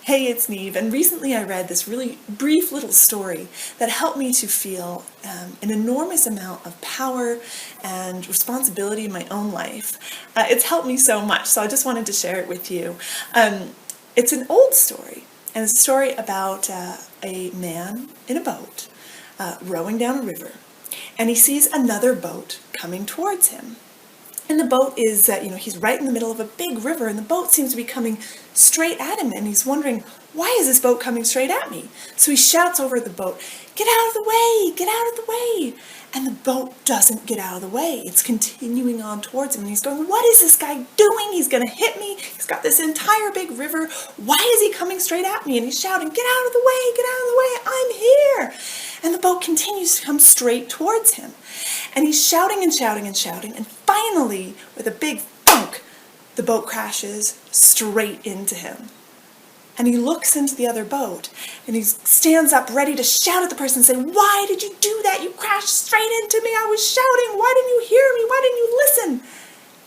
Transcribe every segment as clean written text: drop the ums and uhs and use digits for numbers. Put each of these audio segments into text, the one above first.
Hey, it's Niamh, and recently I read this really brief little story that helped me to feel an enormous amount of power and responsibility in my own life. It's helped me so much, so I just wanted to share it with you. It's an old story, and it's a story about a man in a boat rowing down a river, and he sees another boat coming towards him. And the boat is, he's right in the middle of a big river, and the boat seems to be coming straight at him, and he's wondering, why is this boat coming straight at me? So he shouts over at the boat, get out of the way, get out of the way. And the boat doesn't get out of the way. It's continuing on towards him, and he's going, what is this guy doing? He's going to hit me. He's got this entire big river. Why is he coming straight at me? And he's shouting, get out of the way, get out of the way, I'm here. And the boat continues to come straight towards him. And he's shouting and shouting and shouting, and finally, with a big thunk, the boat crashes straight into him. And he looks into the other boat, and he stands up ready to shout at the person and say, why did you do that? You crashed straight into me. I was shouting. Why didn't you hear me? Why didn't you listen?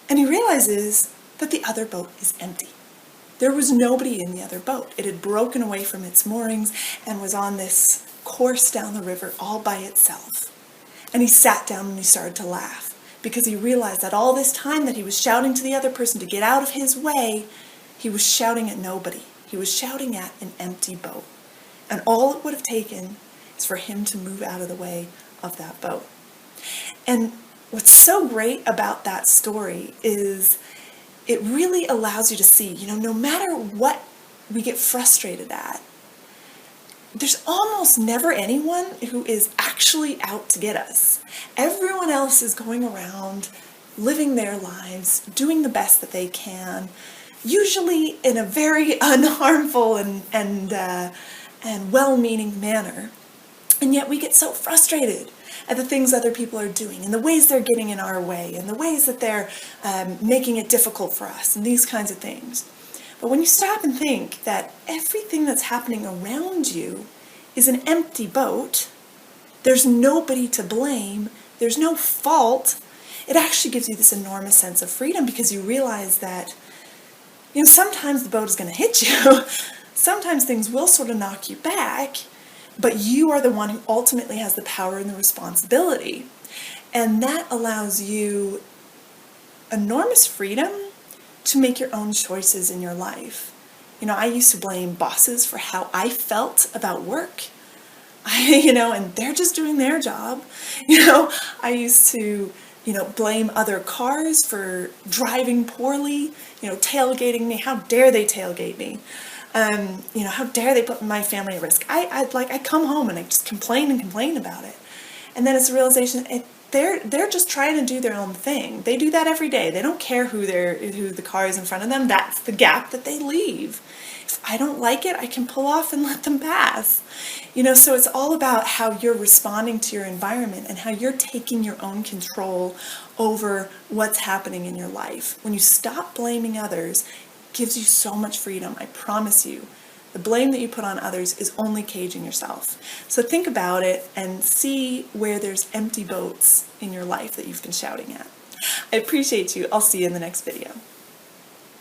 And he realizes that the other boat is empty. There was nobody in the other boat. It had broken away from its moorings and was on this course down the river all by itself. And he sat down and he started to laugh, because he realized that all this time that he was shouting to the other person to get out of his way, he was shouting at nobody. He was shouting at an empty boat. And all it would have taken is for him to move out of the way of that boat. And what's so great about that story is it really allows you to see, no matter what we get frustrated at, there's almost never anyone who is actually out to get us. Everyone else is going around, living their lives, doing the best that they can, usually in a very unharmful and well-meaning manner. And yet we get so frustrated at the things other people are doing, and the ways they're getting in our way, and the ways that they're making it difficult for us, and these kinds of things. But when you stop and think that everything that's happening around you is an empty boat, there's nobody to blame, there's no fault, it actually gives you this enormous sense of freedom, because you realize that, sometimes the boat is going to hit you, sometimes things will sort of knock you back, but you are the one who ultimately has the power and the responsibility. And that allows you enormous freedom to make your own choices in your life. I used to blame bosses for how I felt about work, and they're just doing their job. I used to, blame other cars for driving poorly, tailgating me. How dare they tailgate me? How dare they put my family at risk? I come home and I just complain and complain about it. And then it's a realization, they're just trying to do their own thing. They do that every day. They don't care who the car is in front of them. That's the gap that they leave. If I don't like it, I can pull off and let them pass. So it's all about how you're responding to your environment and how you're taking your own control over what's happening in your life. When you stop blaming others, it gives you so much freedom, I promise you. The blame that you put on others is only caging yourself. So think about it and see where there's empty boats in your life that you've been shouting at. I appreciate you. I'll see you in the next video.